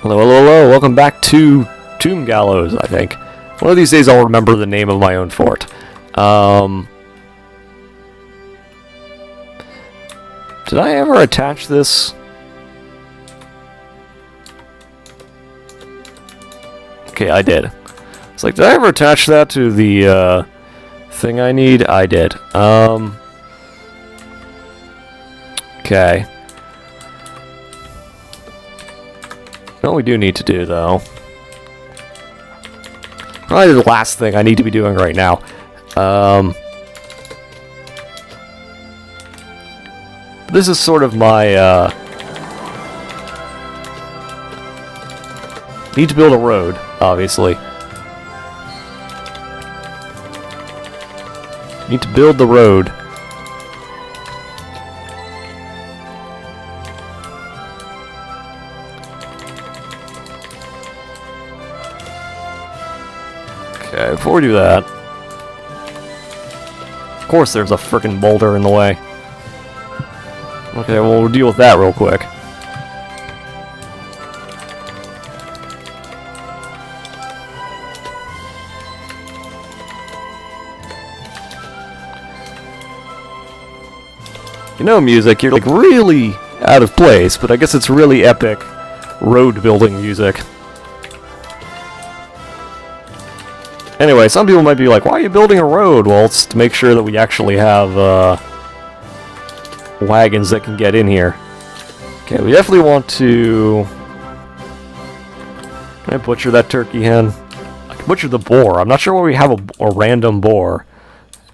Hello, hello, hello. Welcome back to Tombgallows, I think. One of these days I'll remember the name of my own fort. Did I ever attach this? Okay, I did. It's like, did I ever attach that to the, thing I need? I did. Okay. What we do need to do, though... Probably the last thing I need to be doing right now. This is sort of my, need to build a road, obviously. Need to build the road. Okay, before we do that... Of course there's a frickin' boulder in the way. Okay, well we'll deal with that real quick. You know, music, you're like really out of place, but I guess it's really epic road building music. Anyway, some people might be like, why are you building a road? Well, it's to make sure that we actually have wagons that can get in here. Okay, we definitely want to... Can I butcher that turkey hen? I can butcher the boar. I'm not sure why we have a random boar.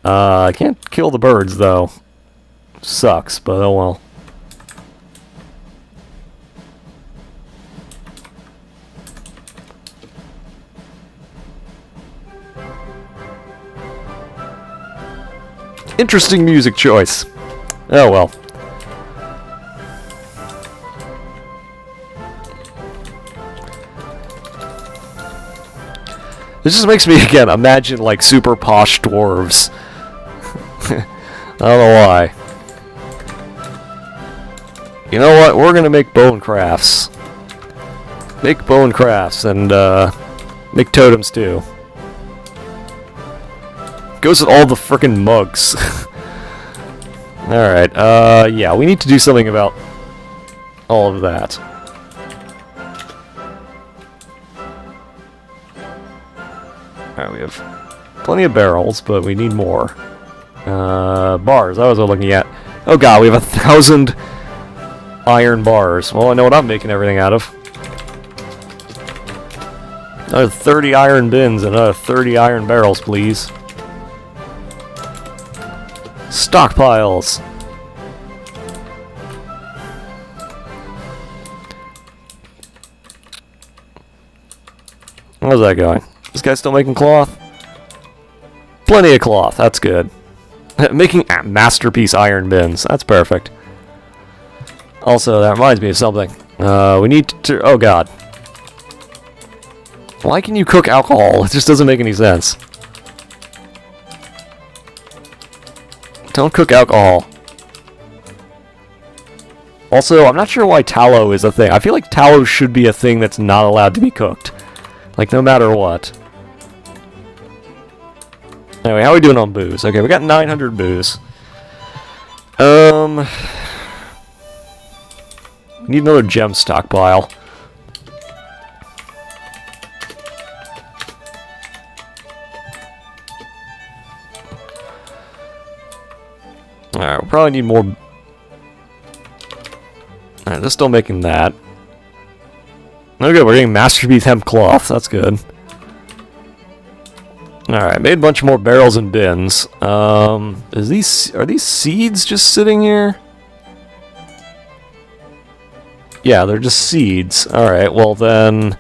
I can't kill the birds, though. Sucks, but oh well. Interesting music choice. Oh well. This just makes me, again, imagine like super posh dwarves. I don't know why. You know what? We're gonna make bone crafts. Make bone crafts and make totems too. Goes with all the frickin' mugs. Alright, yeah, we need to do something about all of that. Alright, we have plenty of barrels, but we need more. Bars, that was what I was looking at. Oh god, we have 1,000 iron bars. Well, I know what I'm making everything out of. Another 30 iron bins and another 30 iron barrels, please. Stockpiles. How's that going? This guy's still making cloth? Plenty of cloth, that's good. Making masterpiece iron bins, that's perfect. Also, that reminds me of something. We need to... Oh god. Why can you cook alcohol? It just doesn't make any sense. Don't cook alcohol. Also, I'm not sure why tallow is a thing. I feel like tallow should be a thing that's not allowed to be cooked. Like, no matter what. Anyway, how are we doing on booze? Okay, we got 900 booze. We need another gem stockpile. Alright, we'll probably need more... Alright, they're still making that. Oh good, we're getting masterpiece hemp cloth, that's good. Alright, made a bunch more barrels and bins. Are these seeds just sitting here? Yeah, they're just seeds. Alright, well then...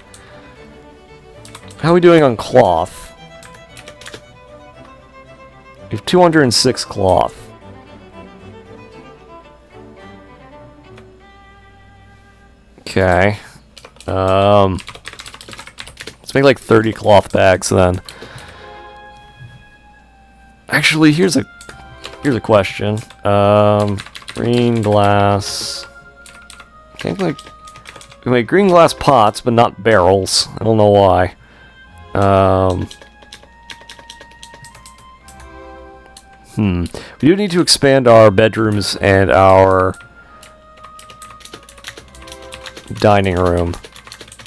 How are we doing on cloth? We have 206 cloth. Okay. Let's make like 30 cloth bags then. Actually, here's a question. Green glass. I think like We make green glass pots, but not barrels. I don't know why. We do need to expand our bedrooms and our dining room.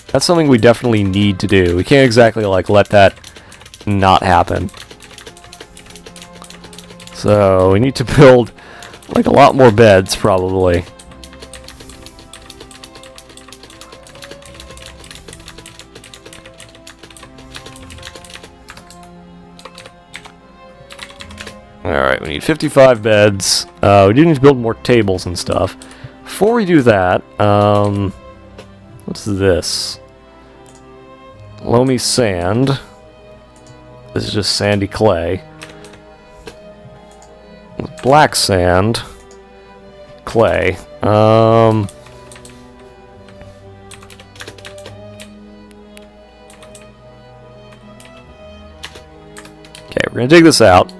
That's something we definitely need to do. We can't exactly, like, let that not happen. So, we need to build, like, a lot more beds, probably. Alright, we need 55 beds. We do need to build more tables and stuff. Before we do that, what's this? Loamy sand. This is just sandy clay. Black sand. Clay. Okay, we're gonna dig this out.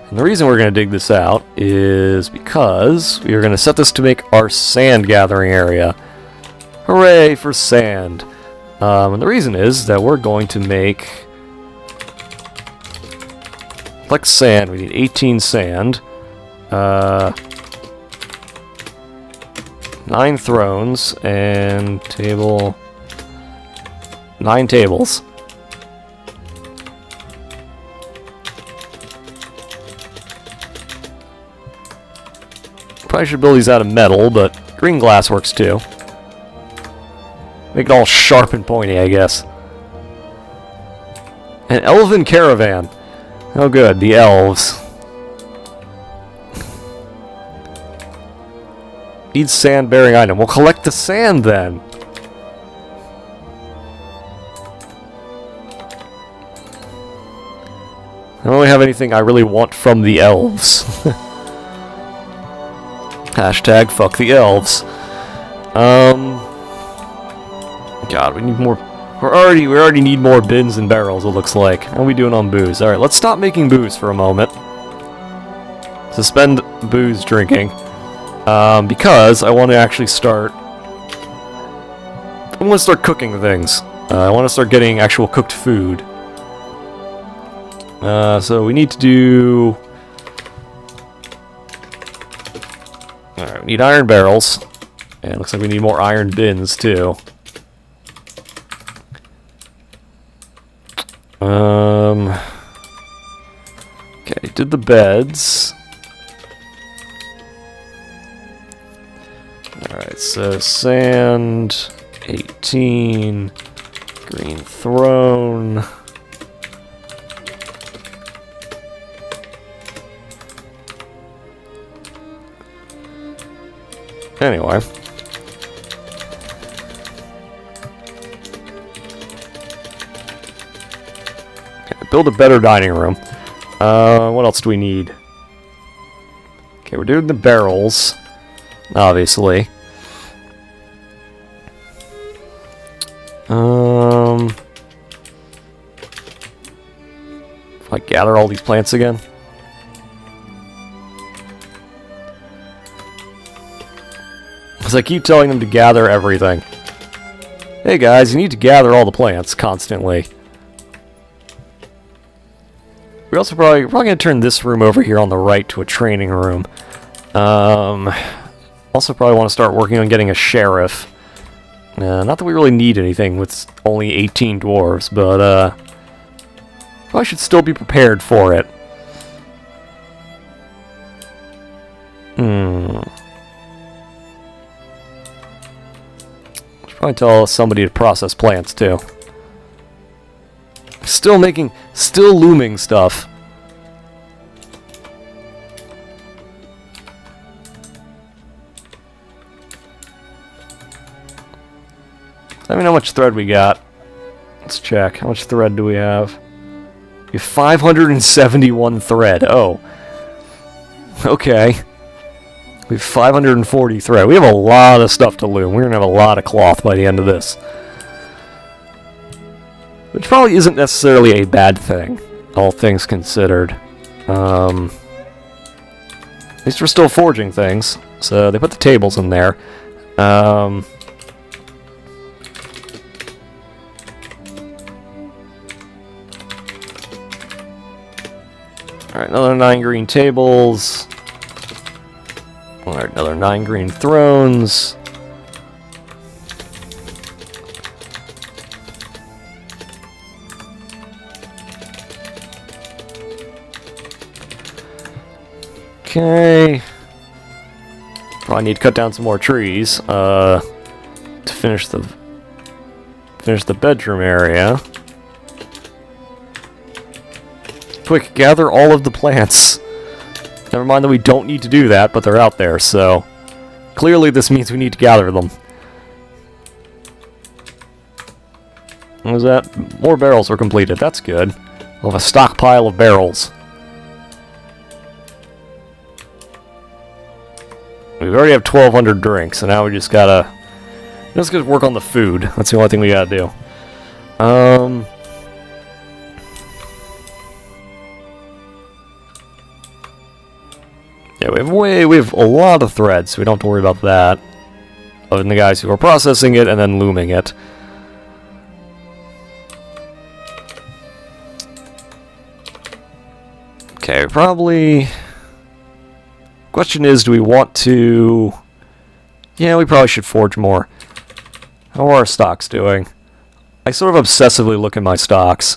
And the reason we're going to dig this out is because we are going to set this to make our sand gathering area. Hooray for sand! And the reason is that we're going to make... Like sand, we need 18 sand. 9 thrones, and table... 9 tables. Probably should build these out of metal, but green glass works too. Make it all sharp and pointy, I guess. An elven caravan. Oh good, the elves. Need sand-bearing item. We'll collect the sand then. I don't really have anything I really want from the elves. Hashtag fuck the elves. God, we need more. We already need more bins and barrels, it looks like. How are we doing on booze? Alright, let's stop making booze for a moment. Suspend booze drinking. Because I want to actually start... I want to start cooking things. I want to start getting actual cooked food. So we need to do... Alright, we need iron barrels. And it looks like we need more iron bins, too. Okay, did the beds. Alright, so sand, 18, green throne. Anyway. Okay, build a better dining room. What else do we need? Okay, we're doing the barrels, obviously. If I gather all these plants again. Because I keep telling them to gather everything. Hey guys, you need to gather all the plants constantly. We're also probably going to turn this room over here on the right to a training room. Also probably want to start working on getting a sheriff. Not that we really need anything with only 18 dwarves, but probably should still be prepared for it. Should probably tell somebody to process plants too. Still looming stuff. Let me know how much thread we got. Let's check. How much thread do we have? We have 571 thread. Oh. Okay. We have 540 thread. We have a lot of stuff to loom. We're going to have a lot of cloth by the end of this. Which probably isn't necessarily a bad thing, all things considered. At least we're still forging things. So they put the tables in there. Alright, another 9 green tables. Alright, another 9 green thrones. Okay. Probably need to cut down some more trees to finish the bedroom area. Quick, gather all of the plants. Never mind that we don't need to do that, but they're out there, so clearly this means we need to gather them. What was that? More barrels were completed. That's good. We'll have a stockpile of barrels. We already have 1,200 drinks, so now we just gotta work on the food. That's the only thing we gotta do. Yeah, we have a lot of threads, so we don't have to worry about that. Other than the guys who are processing it and then looming it. Okay, probably... Question is, do we want to... Yeah, we probably should forge more. How are our stocks doing? I sort of obsessively look at my stocks.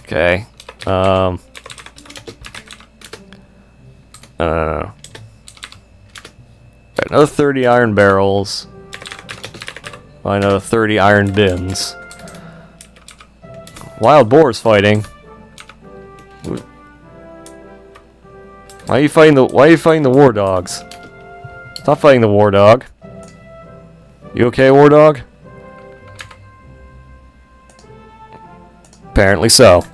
Okay. Right, another 30 iron barrels. Another 30 iron bins. Wild boars fighting. Why are you fighting the war dogs? Stop fighting the war dog. You okay, war dog? Apparently so.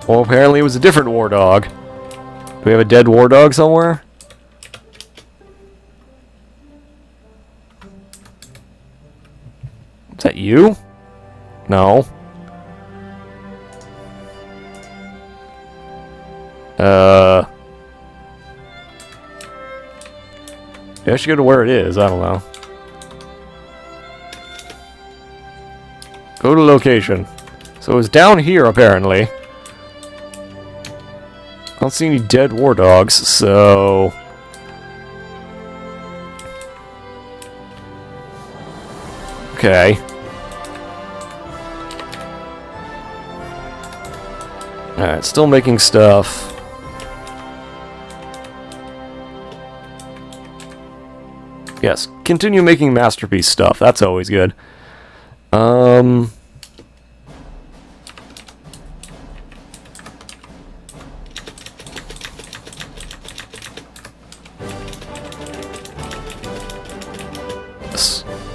Well, apparently it was a different war dog. Do we have a dead war dog somewhere? Is that you? No. Maybe I should go to where it is. I don't know. Go to location. So it was down here, apparently. I don't see any dead war dogs, so... Okay. Alright, still making stuff. Yes, continue making masterpiece stuff. That's always good.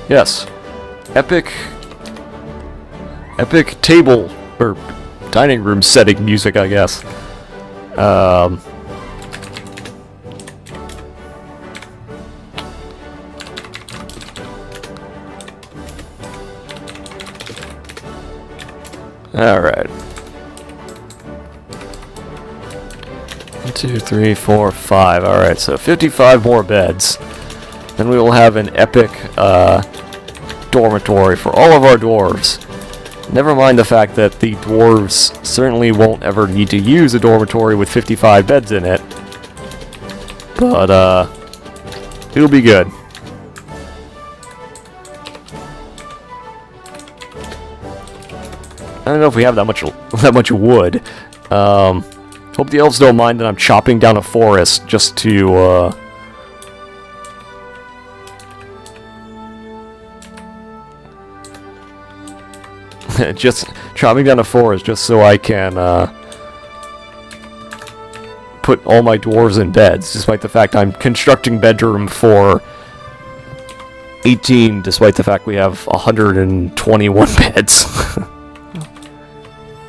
Yes. Epic table, or dining room setting music, I guess. Alright. 1, 2, 3, 4, 5. Alright, so 55 more beds. Then we will have an epic dormitory for all of our dwarves. Never mind the fact that the dwarves certainly won't ever need to use a dormitory with 55 beds in it. But, it'll be good. I don't know if we have that much wood. Hope the elves don't mind that I'm chopping down a forest just to, just chopping down a forest just so I can, put all my dwarves in beds, despite the fact I'm constructing bedroom for 18, despite the fact we have 121 beds.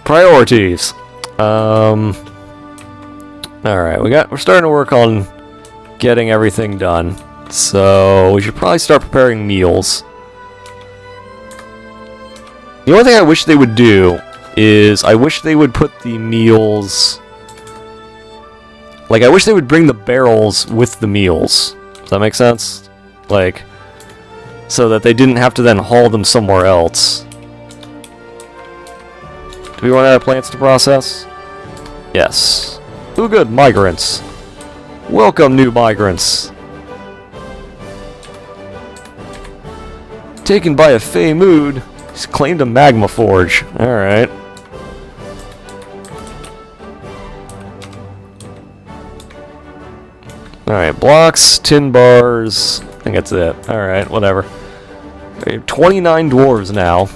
Priorities. Alright, we're starting to work on getting everything done. So we should probably start preparing meals. The only thing I wish they would do is I wish they would put the meals... Like, I wish they would bring the barrels with the meals. Does that make sense? Like, so that they didn't have to then haul them somewhere else. Do we run out of plants to process? Yes. Ooh, good. Migrants. Welcome, new migrants. Taken by a Fey mood. He's claimed a magma forge. Alright. Alright, blocks, tin bars. I think that's it. Alright, whatever. We have 29 dwarves now.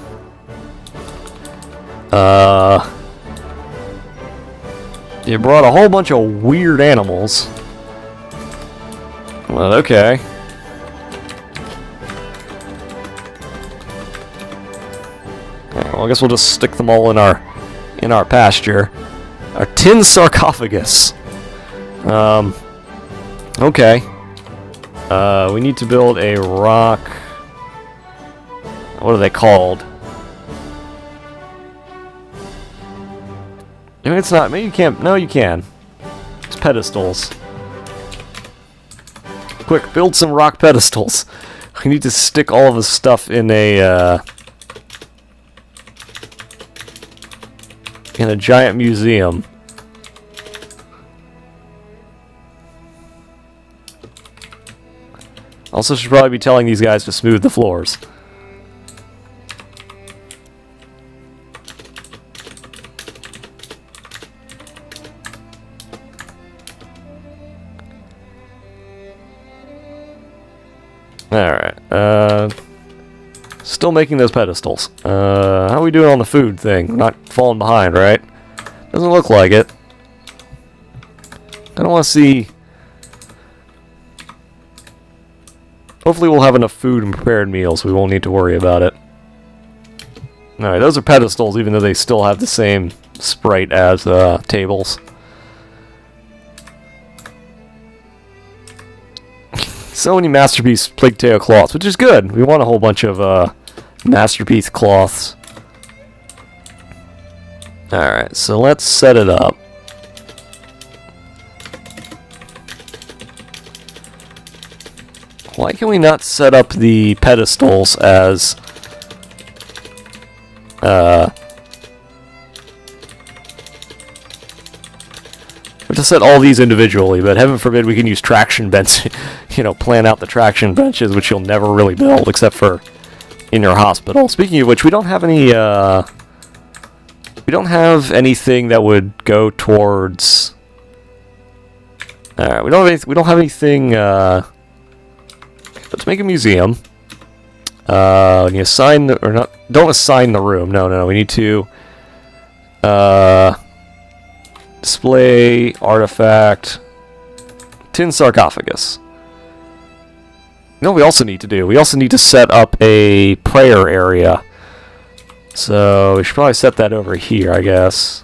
You brought a whole bunch of weird animals. Well, okay. Alright, well, I guess we'll just stick them all in our pasture. Our tin sarcophagus. Okay. We need to build a rock... What are they called? Maybe it's not. Maybe you can't. No, you can. It's pedestals. Quick, build some rock pedestals. We need to stick all of the stuff in a giant museum. Also, should probably be telling these guys to smooth the floors. Alright, still making those pedestals. How are we doing on the food thing? We're not falling behind, right? Doesn't look like it. I don't want to see... Hopefully we'll have enough food and prepared meals, so we won't need to worry about it. Alright, those are pedestals, even though they still have the same sprite as tables. So many Masterpiece Pigtail cloths, which is good. We want a whole bunch of Masterpiece cloths. Alright, so let's set it up. Why can we not set up the pedestals as... We have to set all these individually, but heaven forbid we can use traction benches, you know, plan out the traction benches, which you'll never really build, except for in your hospital. Speaking of which, we don't have any, we don't have anything that would go towards... Alright, we don't have anything, let's make a museum. When you assign the, or not, don't assign the room, no, we need to, display, artifact, tin sarcophagus. You know what we also need to do? We also need to set up a prayer area. So we should probably set that over here, I guess.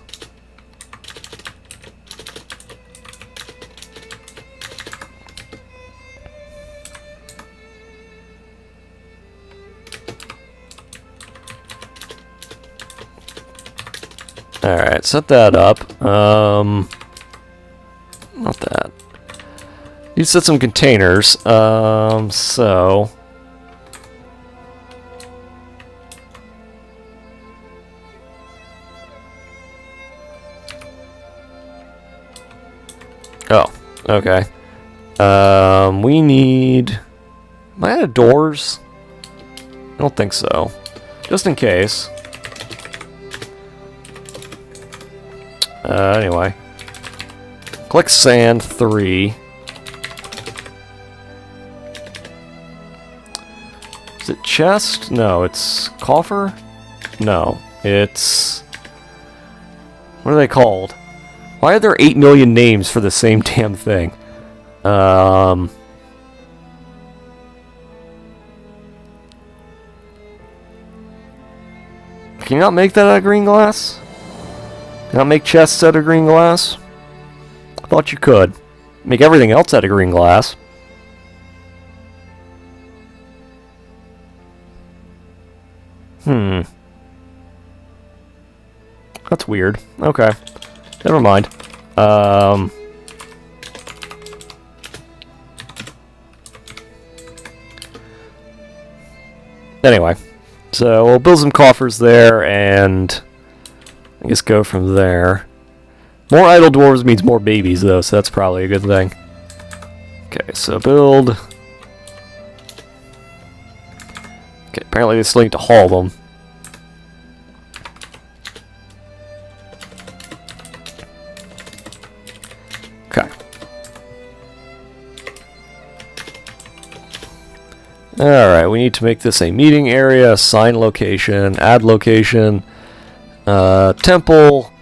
Alright, set that up. Not that. You set some containers. So... Oh, okay. We need... Am I out of doors? I don't think so. Just in case. Anyway. Collect sand, 3. Is it chest? No, it's coffer? No, it's... What are they called? Why are there 8 million names for the same damn thing? Can you not make that out of green glass? Can you not make chests out of green glass? I thought you could. Make everything else out of green glass. That's weird. Okay. Never mind. Anyway, so we'll build some coffers there, and I guess go from there. More idle dwarves means more babies, though, so that's probably a good thing. Okay, so build. Okay, apparently they still need to haul them. Okay. Alright, we need to make this a meeting area, assign location, add location, temple.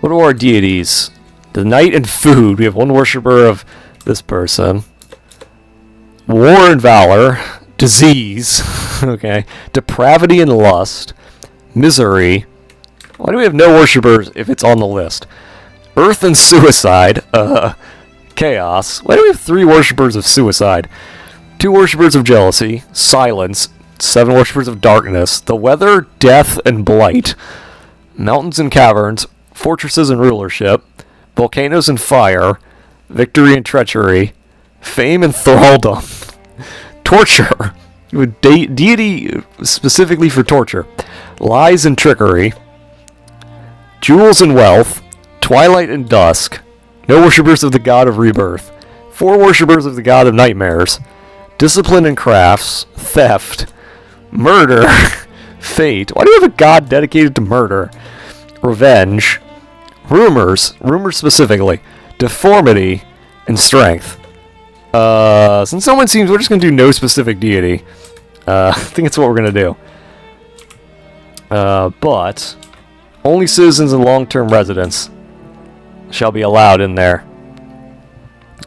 What are our deities? The night and food. We have one worshipper of this person. War and valor. Disease. Okay. Depravity and lust. Misery. Why do we have no worshippers if it's on the list? Earth and suicide. Chaos. Why do we have 3 worshippers of suicide? 2 worshippers of jealousy. Silence. 7 worshippers of darkness. The weather, death, and blight. Mountains and caverns. Fortresses and rulership, volcanoes and fire, victory and treachery, fame and thraldom, torture, with deity specifically for torture, lies and trickery, jewels and wealth, twilight and dusk, no worshippers of the god of rebirth, 4 worshippers of the god of nightmares, discipline and crafts, theft, murder, fate. Why do you have a god dedicated to murder? Revenge, rumors specifically, deformity, and strength. Since no one seems, we're just going to do no specific deity. I think that's what we're going to do. But only citizens and long-term residents shall be allowed in there.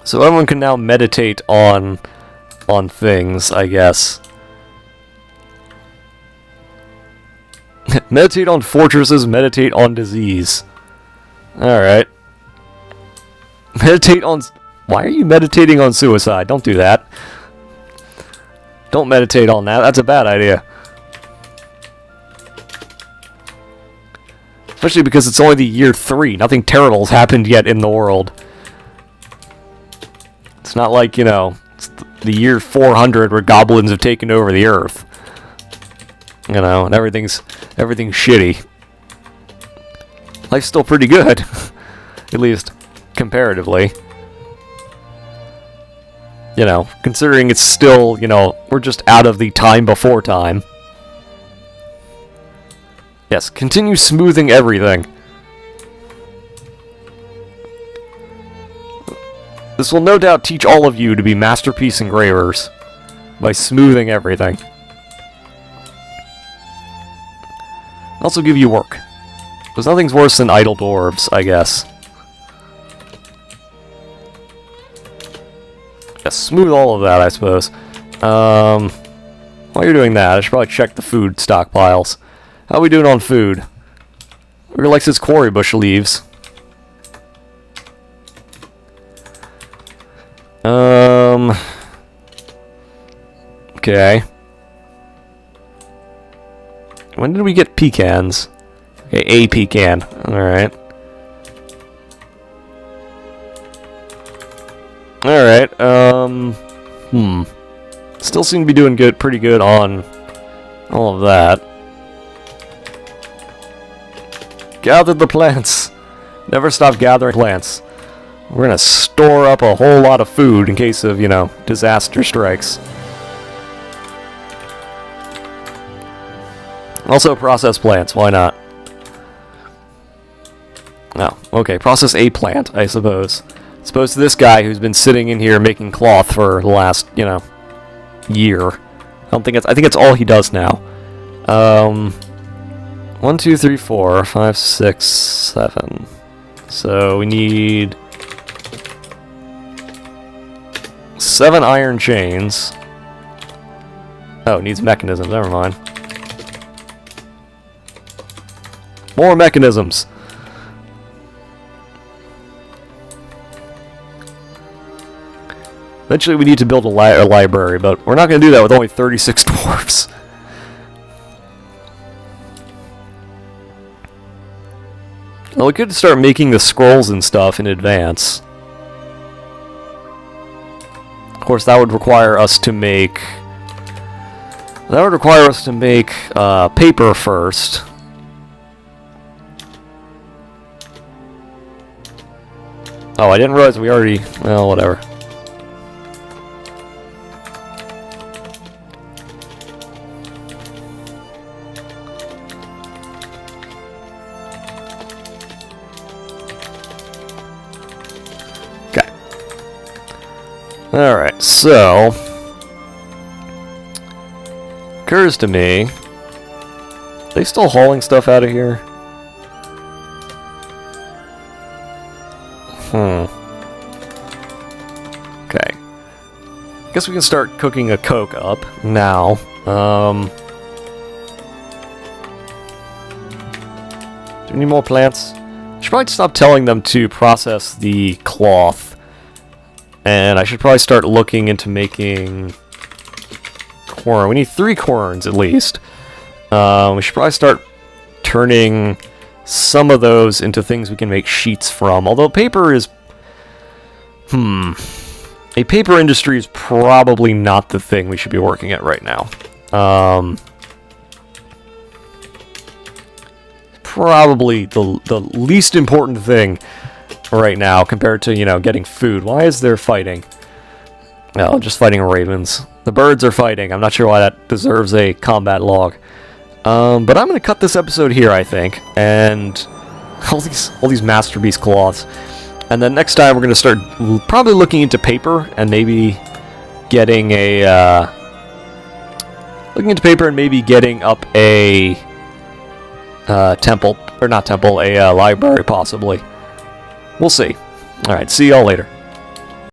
So everyone can now meditate on things, I guess. Meditate on fortresses, meditate on disease. Alright. Meditate on... Why are you meditating on suicide? Don't do that. Don't meditate on that. That's a bad idea. Especially because it's only the year 3. Nothing terrible's happened yet in the world. It's not like, you know, it's the year 400 where goblins have taken over the earth. You know, and everything's shitty. Life's still pretty good. At least, comparatively. You know, considering it's still, you know, we're just out of the time before time. Yes, continue smoothing everything. This will no doubt teach all of you to be masterpiece engravers by smoothing everything. Also give you work. Because nothing's worse than idle dwarves, I guess. Yeah, smooth all of that, I suppose. While you're doing that, I should probably check the food stockpiles. How are we doing on food? Who likes his quarry bush leaves? Okay. When did we get pecans? Okay, a pecan. Alright. Alright, still seem to be doing good, pretty good on all of that. Gather the plants. Never stop gathering plants. We're gonna store up a whole lot of food in case of, you know, disaster strikes. Also process plants, why not? Oh, okay, process a plant, I suppose. As opposed to this guy who's been sitting in here making cloth for the last, you know, year. I think it's all he does now. 1, 2, 3, 4, 5, 6, 7. So we need 7 iron chains. Oh, it needs mechanisms, never mind. More mechanisms! Eventually we need to build a library, but we're not going to do that with only 36 dwarves. Well, we could start making the scrolls and stuff in advance. Of course, that would require us to make That would require us to make paper first. Oh, I didn't realize we already... Well, whatever. Okay. Alright, so... Occurs to me... Are they still hauling stuff out of here? Okay. Guess we can start cooking a Coke up now. Do we need more plants? I should probably stop telling them to process the cloth. And I should probably start looking into making corn. We need 3 corns at least. We should probably start turning some of those into things we can make sheets from. Although paper is... A paper industry is probably not the thing we should be working at right now. Probably the least important thing right now compared to, you know, getting food. Why is there fighting? No, just fighting ravens. The birds are fighting. I'm not sure why that deserves a combat log. But I'm going to cut this episode here, I think. And all these masterpiece cloths. And then next time we're going to start probably looking into paper and maybe getting a... looking into paper and maybe getting up a... temple. Or not temple, a library possibly. We'll see. Alright, see y'all later.